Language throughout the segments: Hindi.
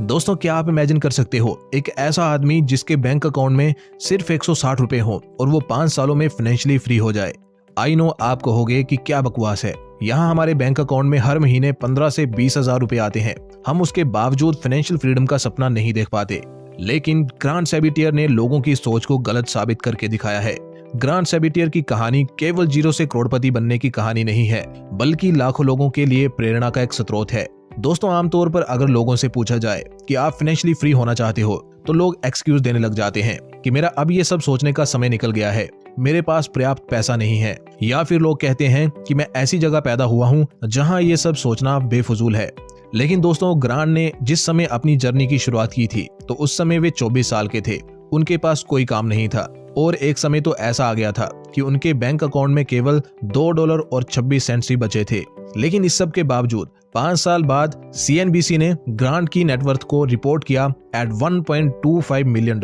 दोस्तों, क्या आप इमेजिन कर सकते हो एक ऐसा आदमी जिसके बैंक अकाउंट में सिर्फ 160 रुपए हो और वो 5 सालों में फाइनेंशियली फ्री हो जाए। आई नो आप कहोगे कि क्या बकवास है, यहाँ हमारे बैंक अकाउंट में हर महीने 15 से 20 हजार रुपए आते हैं, हम उसके बावजूद फाइनेंशियल फ्रीडम का सपना नहीं देख पाते। लेकिन ग्रांट सैबिटियर ने लोगों की सोच को गलत साबित करके दिखाया है। ग्रांट सैबिटियर की कहानी केवल 0 से करोड़पति बनने की कहानी नहीं है, बल्कि लाखों लोगों के लिए प्रेरणा का एक स्रोत है। दोस्तों, आमतौर पर अगर लोगों से पूछा जाए कि आप फाइनेंशियली फ्री होना चाहते हो, तो लोग एक्सक्यूज देने लग जाते हैं कि मेरा अब ये सब सोचने का समय निकल गया है, मेरे पास पर्याप्त पैसा नहीं है, या फिर लोग कहते हैं कि मैं ऐसी जगह पैदा हुआ हूँ जहाँ ये सब सोचना बेफजूल है। लेकिन दोस्तों, ग्रांट ने जिस समय अपनी जर्नी की शुरुआत की थी, तो उस समय वे 24 साल के थे, उनके पास कोई काम नहीं था और एक समय तो ऐसा आ गया था कि उनके बैंक अकाउंट में केवल $2.26 ही बचे थे। लेकिन इस सब के बावजूद 5 साल बाद CNBC ने ग्रांट की नेटवर्थ को रिपोर्ट किया एट $1.25 मिलियन।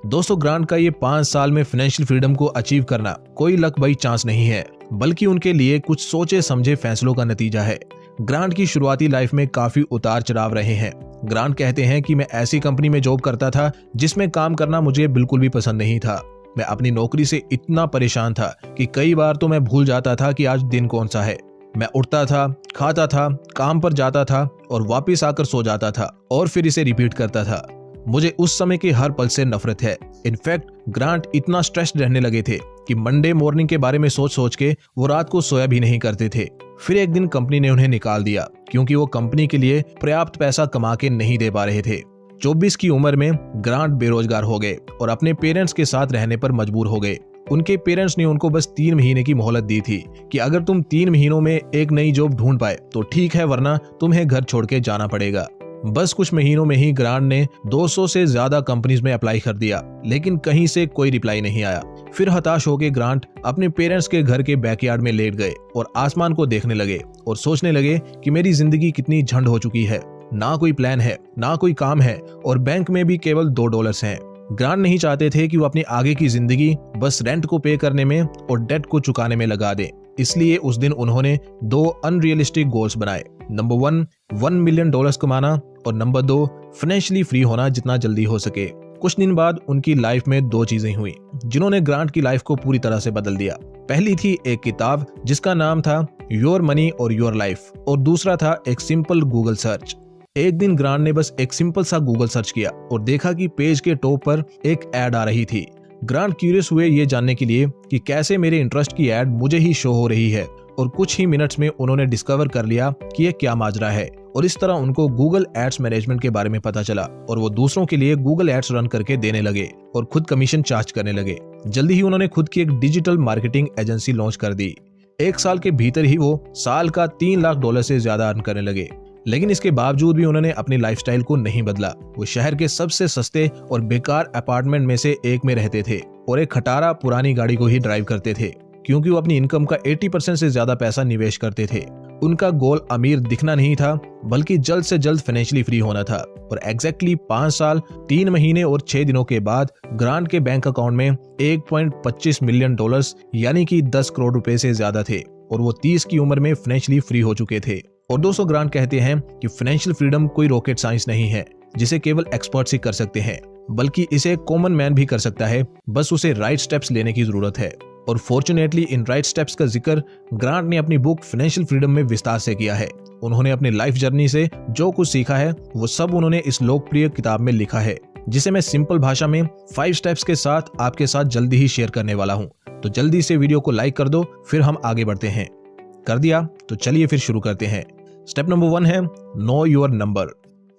दोस्तों, ग्रांट का ये 5 साल में फाइनेंशियल फ्रीडम को अचीव करना कोई लक बाई चांस नहीं है, बल्कि उनके लिए कुछ सोचे समझे फैसलों का नतीजा है। ग्रांट की शुरुआती लाइफ में काफी उतार चढ़ाव रहे हैं। ग्रांट कहते हैं कि मैं ऐसी कंपनी में जॉब करता था जिसमें काम करना मुझे बिल्कुल भी पसंद नहीं था। मैं अपनी नौकरी से इतना परेशान था कि कई बार तो मैं भूल जाता था कि आज दिन कौन सा है। मैं उठता था, खाता था, काम पर जाता था और वापस आकर सो जाता था और फिर इसे रिपीट करता था। मुझे उस समय के हर पल से नफरत है। इनफैक्ट ग्रांट इतना स्ट्रेस्ड रहने लगे थे कि मंडे मॉर्निंग के बारे में सोच सोच के वो रात को सोया भी नहीं करते थे। फिर एक दिन कंपनी ने उन्हें निकाल दिया क्योंकि वो कंपनी के लिए पर्याप्त पैसा कमा के नहीं दे पा रहे थे। 24 की उम्र में ग्रांट बेरोजगार हो गए और अपने पेरेंट्स के साथ रहने पर मजबूर हो गए। उनके पेरेंट्स ने उनको बस 3 महीने की मोहलत दी थी कि अगर तुम 3 महीनों में एक नई जॉब ढूंढ पाए तो ठीक है, वरना तुम्हें घर छोड़ के जाना पड़ेगा। बस कुछ महीनों में ही ग्रांट ने 200 से ज्यादा कंपनीज में अप्लाई कर दिया, लेकिन कहीं से कोई रिप्लाई नहीं आया। फिर हताश होकर ग्रांट अपने पेरेंट्स के घर के बैकयार्ड में लेट गए और आसमान को देखने लगे और सोचने लगे कि मेरी जिंदगी कितनी झंड हो चुकी है। ना कोई प्लान है, ना कोई काम है और बैंक में भी केवल $2 हैं। ग्रांट नहीं चाहते थे कि वो अपनी आगे की जिंदगी बस रेंट को पे करने में और डेट को चुकाने में लगा दें। इसलिए उस दिन उन्होंने 2 अनरियलिस्टिक गोल्स बनाए। नंबर 1 $1 मिलियन कमाना और नंबर 2 फाइनेंशियली फ्री होना जितना जल्दी हो सके। कुछ दिन बाद उनकी लाइफ में 2 चीजें हुई जिन्होंने ग्रांट की लाइफ को पूरी तरह से बदल दिया। पहली थी एक किताब जिसका नाम था योर मनी और योर लाइफ, और दूसरा था एक सिंपल गूगल सर्च। एक दिन ग्रांट ने बस एक सिंपल सा गूगल सर्च किया और देखा कि पेज के टॉप पर एक एड आ रही थी। ग्रांट क्यूरियस हुए ये जानने के लिए कि कैसे मेरे इंटरेस्ट की एड मुझे ही शो हो रही है, और कुछ ही मिनट्स में उन्होंने डिस्कवर कर लिया कि ये क्या माजरा है। और इस तरह उनको गूगल एड्स मैनेजमेंट के बारे में पता चला और वो दूसरों के लिए गूगल एड्स रन करके देने लगे और खुद कमीशन चार्ज करने लगे। जल्दी ही उन्होंने खुद की एक डिजिटल मार्केटिंग एजेंसी लॉन्च कर दी। 1 साल के भीतर ही वो साल का $3 लाख से ज्यादा अर्न करने लगे। लेकिन इसके बावजूद भी उन्होंने अपनी लाइफस्टाइल को नहीं बदला। वो शहर के सबसे सस्ते और बेकार अपार्टमेंट में से एक में रहते थे और एक खटारा पुरानी गाड़ी को ही ड्राइव करते थे, क्योंकि वो अपनी इनकम का 80% से ज्यादा पैसा निवेश करते थे। उनका गोल अमीर दिखना नहीं था, बल्कि जल्द से जल्द फाइनेंशियली फ्री होना था। और एग्जैक्टली 5 साल 3 महीने और 6 दिनों के बाद ग्रांट के बैंक अकाउंट में $1.25 मिलियन यानी कि 10 करोड़ रुपए से ज्यादा थे और वो 30 की उम्र में फाइनेंशियली फ्री हो चुके थे। और दोस्तों, ग्रांट कहते हैं कि फाइनेंशियल फ्रीडम कोई रॉकेट साइंस नहीं है जिसे केवल एक्सपर्ट्स ही कर सकते हैं, बल्कि इसे कॉमन मैन भी कर सकता है, बस उसे राइट स्टेप्स लेने की जरूरत है। और फॉर्चुनेटली इन राइट स्टेप्स का जिक्र ग्रांट ने अपनी बुक फाइनेंशियल फ्रीडम में विस्तार से किया है। उन्होंने अपनी लाइफ जर्नी से जो कुछ सीखा है वो सब उन्होंने इस लोकप्रिय किताब में लिखा है, जिसे मैं सिंपल भाषा में 5 स्टेप्स के साथ आपके साथ जल्दी ही शेयर करने वाला हूँ। तो जल्दी से वीडियो को लाइक कर दो, फिर हम आगे बढ़ते हैं। कर दिया? तो चलिए फिर शुरू करते हैं। स्टेप नंबर 1 है नो योर नंबर।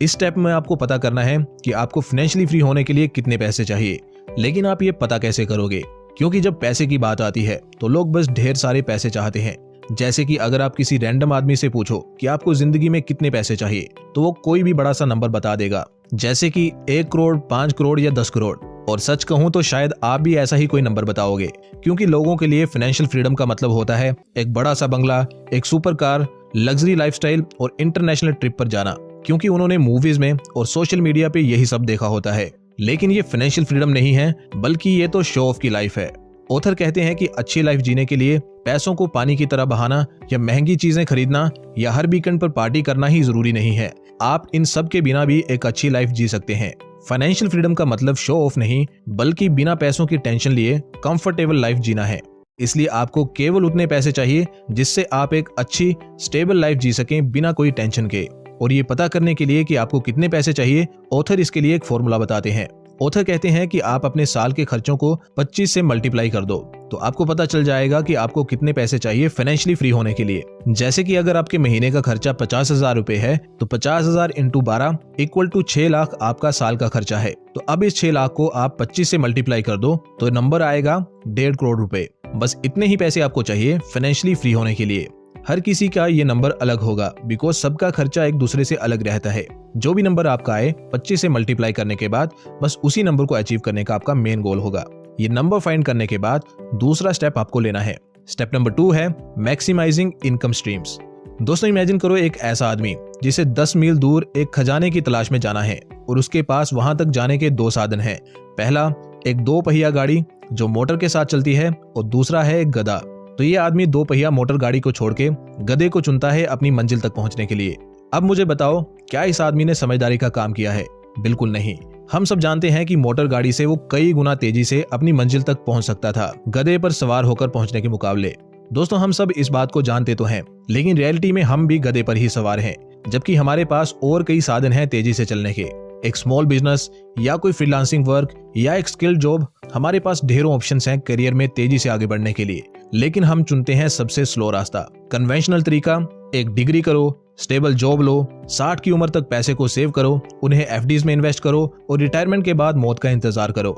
इस स्टेप में आपको पता करना है कि आपको फाइनेंशियली फ्री होने के लिए कितने पैसे चाहिए। लेकिन आप ये पता कैसे करोगे? क्योंकि जब पैसे की बात आती है तो लोग बस ढेर सारे पैसे चाहते हैं। जैसे कि अगर आप किसी रैंडम आदमी से पूछो कि आपको जिंदगी में कितने पैसे चाहिए, तो वो कोई भी बड़ा सा नंबर बता देगा, जैसे कि 1 करोड़, 5 करोड़ या 10 करोड़। और सच कहूं तो शायद आप भी ऐसा ही कोई नंबर बताओगे, क्योंकि लोगों के लिए फाइनेंशियल फ्रीडम का मतलब होता है एक बड़ा सा बंगला, एक सुपर कार, लग्जरी लाइफस्टाइल और इंटरनेशनल ट्रिप पर जाना, क्योंकि उन्होंने मूवीज में और सोशल मीडिया पे यही सब देखा होता है। लेकिन ये फाइनेंशियल फ्रीडम नहीं है, बल्कि ये तो शो ऑफ की लाइफ है। ऑथर कहते हैं कि अच्छी लाइफ जीने के लिए पैसों को पानी की तरह बहाना या महंगी चीजें खरीदना या हर वीकेंड पर पार्टी करना ही जरूरी नहीं है। आप इन सब के बिना भी एक अच्छी लाइफ जी सकते हैं। फाइनेंशियल फ्रीडम का मतलब शो ऑफ नहीं, बल्कि बिना पैसों की टेंशन लिए कंफर्टेबल लाइफ जीना है। इसलिए आपको केवल उतने पैसे चाहिए जिससे आप एक अच्छी स्टेबल लाइफ जी सकें बिना कोई टेंशन के। और ये पता करने के लिए कि आपको कितने पैसे चाहिए, ऑथर इसके लिए एक फॉर्मूला बताते हैं। ऑथर कहते हैं कि आप अपने साल के खर्चों को 25 से मल्टीप्लाई कर दो, तो आपको पता चल जाएगा कि आपको कितने पैसे चाहिए फाइनेंशियली फ्री होने के लिए। जैसे कि अगर आपके महीने का खर्चा 50,000 रुपए है, तो 50,000 इंटू 12 इक्वल टू 6 लाख आपका साल का खर्चा है। तो अब इस 6 लाख को आप 25 से मल्टीप्लाई कर दो तो नंबर आएगा 1.5 करोड़ रुपए। बस इतने ही पैसे आपको चाहिए फाइनेंशियली फ्री होने के लिए। हर किसी का ये नंबर अलग होगा, बिकॉज सबका खर्चा एक दूसरे से अलग रहता है। जो भी नंबर आपका आए 25 से मल्टीप्लाई करने के बाद बस उसी नंबर को अचीव करने का आपका मेन गोल होगा। ये नंबर फाइंड करने के बाद दूसरा स्टेप आपको लेना है। स्टेप नंबर 2 है मैक्सिमाइजिंग इनकम स्ट्रीम्स। दोस्तों इमेजिन करो एक ऐसा आदमी जिसे 10 मील दूर एक खजाने की तलाश में जाना है और उसके पास वहां तक जाने के 2 साधन हैं। पहला एक 2 पहिया गाड़ी जो मोटर के साथ चलती है और दूसरा है एक गधा। तो ये आदमी 2 पहिया मोटर गाड़ी को छोड़ के गधे को चुनता है अपनी मंजिल तक पहुंचने के लिए। अब मुझे बताओ, क्या इस आदमी ने समझदारी का काम किया है? बिल्कुल नहीं। हम सब जानते हैं कि मोटर गाड़ी से वो कई गुना तेजी से अपनी मंजिल तक पहुंच सकता था गधे पर सवार होकर पहुंचने के मुकाबले। दोस्तों हम सब इस बात को जानते तो हैं, लेकिन रियलिटी में हम भी गधे पर ही सवार हैं, जबकि हमारे पास और कई साधन हैं तेजी से चलने के। एक स्मॉल बिजनेस या कोई फ्रीलांसिंग वर्क या एक स्किल जॉब, हमारे पास ढेरों ऑप्शंस हैं करियर में तेजी से आगे बढ़ने के लिए। लेकिन हम चुनते हैं सबसे स्लो रास्ता, कन्वेंशनल तरीका। एक डिग्री करो, स्टेबल जॉब लो, 60 की उम्र तक पैसे को सेव करो, उन्हें एफडीज में इन्वेस्ट करो और रिटायरमेंट के बाद मौत का इंतजार करो।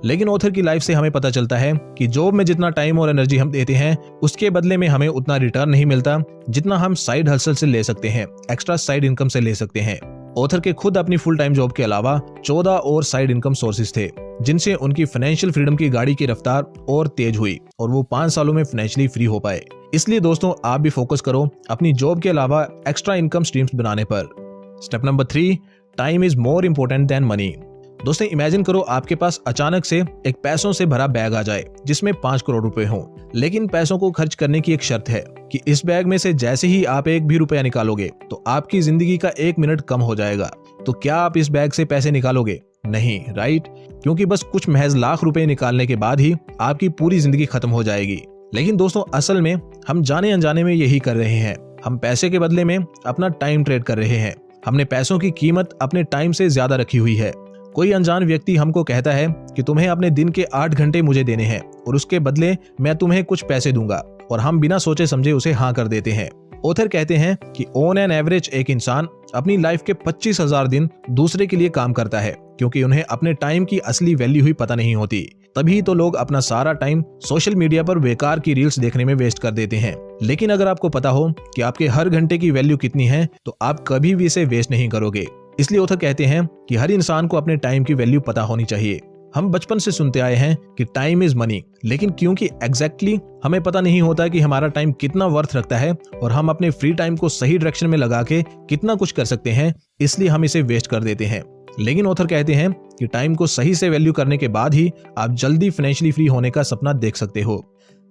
लेकिन ऑथर की लाइफ से हमें पता चलता है कि जॉब में जितना टाइम और एनर्जी हम देते हैं उसके बदले में हमें उतना रिटर्न नहीं मिलता जितना हम साइड हसल से ले सकते हैं, एक्स्ट्रा साइड इनकम से ले सकते हैं। ऑथर के खुद अपनी फुल टाइम जॉब के अलावा 14 और साइड इनकम सोर्सेज थे, जिनसे उनकी फाइनेंशियल फ्रीडम की गाड़ी की रफ्तार और तेज हुई और वो 5 सालों में फाइनेंशियली फ्री हो पाए। इसलिए दोस्तों आप भी फोकस करो अपनी जॉब के अलावा एक्स्ट्रा इनकम स्ट्रीम्स बनाने पर। Step number 3, time is more important than money. दोस्तों इमेजिन करो आपके पास अचानक से एक पैसों से भरा बैग आ जाए जिसमें 5 करोड़ रुपए हों, लेकिन पैसों को खर्च करने की एक शर्त है कि इस बैग में से जैसे ही आप एक भी रुपया निकालोगे तो आपकी जिंदगी का 1 मिनट कम हो जाएगा। तो क्या आप इस बैग से पैसे निकालोगे? नहीं, राइट? क्योंकि बस कुछ महज लाख रुपए निकालने के बाद ही आपकी पूरी जिंदगी खत्म हो जाएगी। लेकिन दोस्तों असल में हम जाने अनजाने में यही कर रहे हैं। हम पैसे के बदले में अपना टाइम ट्रेड कर रहे हैं। हमने पैसों की कीमत अपने टाइम से ज्यादा रखी हुई है। कोई अनजान व्यक्ति हमको कहता है कि तुम्हें अपने दिन के 8 घंटे मुझे देने हैं और उसके बदले मैं तुम्हें कुछ पैसे दूंगा, और हम बिना सोचे समझे उसे हाँ कर देते हैं। ऑथर कहते हैं कि ऑन एन एवरेज एक इंसान अपनी लाइफ के 25,000 दिन दूसरे के लिए काम करता है, क्योंकि उन्हें अपने टाइम की असली वैल्यू ही पता नहीं होती। तभी तो लोग अपना सारा टाइम सोशल मीडिया पर बेकार की रील्स देखने में वेस्ट कर देते हैं। लेकिन अगर आपको पता हो कि आपके हर घंटे की वैल्यू कितनी है तो आप कभी भी इसे वेस्ट नहीं करोगे। इसलिए ऑथर कहते हैं कि हर इंसान को अपने टाइम की वैल्यू पता होनी चाहिए। हम बचपन से सुनते आए हैं कि टाइम इज मनी, लेकिन क्योंकि एग्जैक्टली हमें पता नहीं होता कि हमारा टाइम कितना वर्थ रखता है और हम अपने फ्री टाइम को सही डायरेक्शन में लगा के कितना कुछ कर सकते हैं, इसलिए हम इसे वेस्ट कर देते हैं। लेकिन ऑथर कहते हैं कि टाइम को सही से वैल्यू करने के बाद ही आप जल्दी फाइनेंशियली फ्री होने का सपना देख सकते हो।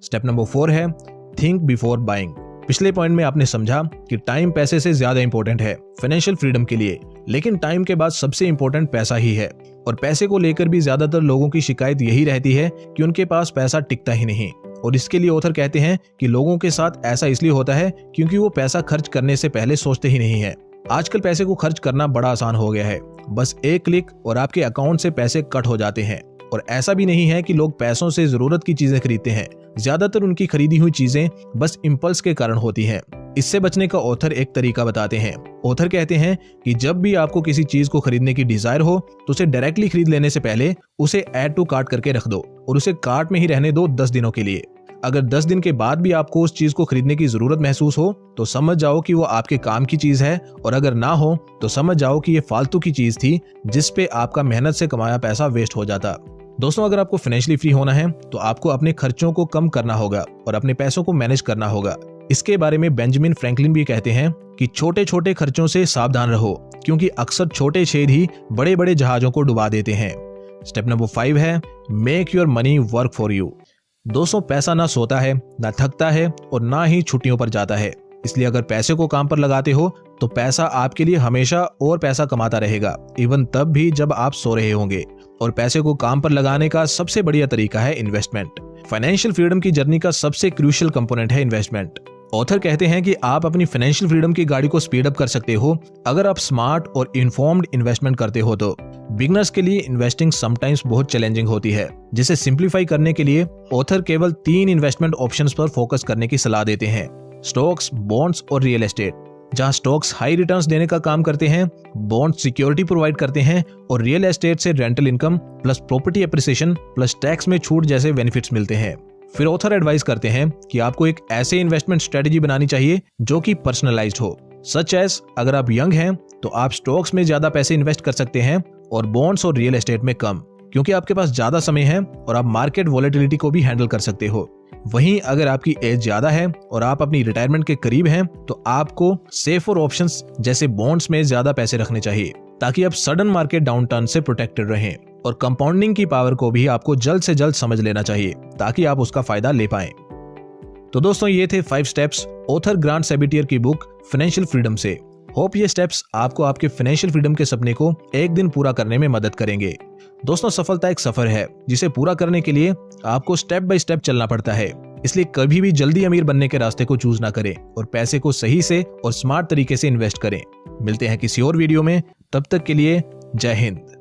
स्टेप नंबर 4 है थिंक बिफोर बाइंग। पिछले पॉइंट में आपने समझा कि टाइम पैसे से ज्यादा इंपॉर्टेंट है फाइनेंशियल फ्रीडम के लिए, लेकिन टाइम के बाद सबसे इंपॉर्टेंट पैसा ही है। और पैसे को लेकर भी ज्यादातर लोगों की शिकायत यही रहती है कि उनके पास पैसा टिकता ही नहीं। और इसके लिए ऑथर कहते हैं कि लोगों के साथ ऐसा इसलिए होता है क्योंकि वो पैसा खर्च करने से पहले सोचते ही नहीं है। आजकल पैसे को खर्च करना बड़ा आसान हो गया है, बस एक क्लिक और आपके अकाउंट से पैसे कट हो जाते हैं। और ऐसा भी नहीं है कि लोग पैसों से जरूरत की चीजें खरीदते हैं, ज्यादातर उनकी खरीदी हुई चीजें बस इंपल्स के कारण होती हैं। इससे बचने का ऑथर एक तरीका बताते हैं। ऑथर कहते हैं कि जब भी आपको किसी चीज को खरीदने की डिजायर हो तो उसे डायरेक्टली खरीद लेने से पहले उसे ऐड टू कार्ट करके रख दो और उसे कार्ट में ही रहने दो 10 दिनों के लिए। अगर 10 दिन के बाद भी आपको उस चीज को खरीदने की जरूरत महसूस हो तो समझ जाओ कि वो आपके काम की चीज है, और अगर ना हो तो समझ जाओ कि ये फालतू की चीज थी जिस पे आपका मेहनत से कमाया पैसा वेस्ट हो जाता। दोस्तों अगर आपको फाइनेंशियली फ्री होना है तो आपको अपने खर्चों को कम करना होगा और अपने पैसों को मैनेज करना होगा। इसके बारे में बेंजामिन फ्रैंकलिन भी कहते हैं कि छोटे छोटे खर्चों से सावधान रहो, क्योंकि अक्सर छोटे छेद ही बड़े बड़े जहाजों को डुबा देते हैं। स्टेप नंबर 5 है make your money work for you. दोस्तों पैसा ना सोता है, ना थकता है और ना ही छुट्टियों पर जाता है। इसलिए अगर पैसे को काम पर लगाते हो तो पैसा आपके लिए हमेशा और पैसा कमाता रहेगा, इवन तब भी जब आप सो रहे होंगे। और पैसे को काम पर लगाने का सबसे बढ़िया तरीका है इन्वेस्टमेंट। फाइनेंशियल फ्रीडम की जर्नी का सबसे क्रूशियल कंपोनेंट है इन्वेस्टमेंट। ऑथर कहते हैं कि आप अपनी फाइनेंशियल फ्रीडम की गाड़ी को स्पीड अप कर सकते हो अगर आप स्मार्ट और इन्फॉर्म्ड इन्वेस्टमेंट करते हो तो। बिगनर्स के लिए इन्वेस्टिंग समटाइम्स बहुत चैलेंजिंग होती है, जिसे सिंप्लीफाई करने के लिए ऑथर केवल 3 इन्वेस्टमेंट ऑप्शंस पर फोकस करने की सलाह देते हैं: स्टॉक्स, बॉन्ड्स और रियल एस्टेट। जहां स्टॉक्स हाई रिटर्न्स देने का काम करते हैं, बॉन्ड्स सिक्योरिटी प्रोवाइड करते हैं और रियल एस्टेट से rental income plus property appreciation plus tax में छूट जैसे बेनिफिट्स मिलते हैं। फिर ऑथर एडवाइस करते हैं कि आपको एक ऐसे इन्वेस्टमेंट स्ट्रेटेजी बनानी चाहिए जो कि पर्सनलाइज्ड हो। सच एज अगर आप यंग हैं तो आप स्टॉक्स में ज्यादा पैसे इन्वेस्ट कर सकते हैं और बॉन्ड्स और रियल एस्टेट में कम, क्योंकि आपके पास ज्यादा समय है और आप मार्केट वॉलेटिलिटी को भी हैंडल कर सकते हो। वहीं अगर आपकी एज ज्यादा है और आप अपनी रिटायरमेंट के करीब हैं तो आपको सेफर ऑप्शंस जैसे बॉन्ड्स में ज्यादा पैसे रखने चाहिए ताकि आप सडन मार्केट डाउनटर्न से प्रोटेक्टेड रहें। और कंपाउंडिंग की पावर को भी आपको जल्द से जल्द समझ लेना चाहिए ताकि आप उसका फायदा ले पाएं। तो दोस्तों, ये थे 5 स्टेप्स ऑथर ग्रांट सेबिटियर की बुक फाइनेंशियल फ्रीडम से। होप ये स्टेप्स आपको आपके फाइनेंशियल फ्रीडम के सपने को एक दिन पूरा करने में मदद करेंगे। दोस्तों, सफलता एक सफर है जिसे पूरा करने के लिए आपको स्टेप बाय स्टेप चलना पड़ता है। इसलिए कभी भी जल्दी अमीर बनने के रास्ते को चूज ना करें और पैसे को सही से और स्मार्ट तरीके से इन्वेस्ट करें। मिलते हैं किसी और वीडियो में, तब तक के लिए जय हिंद।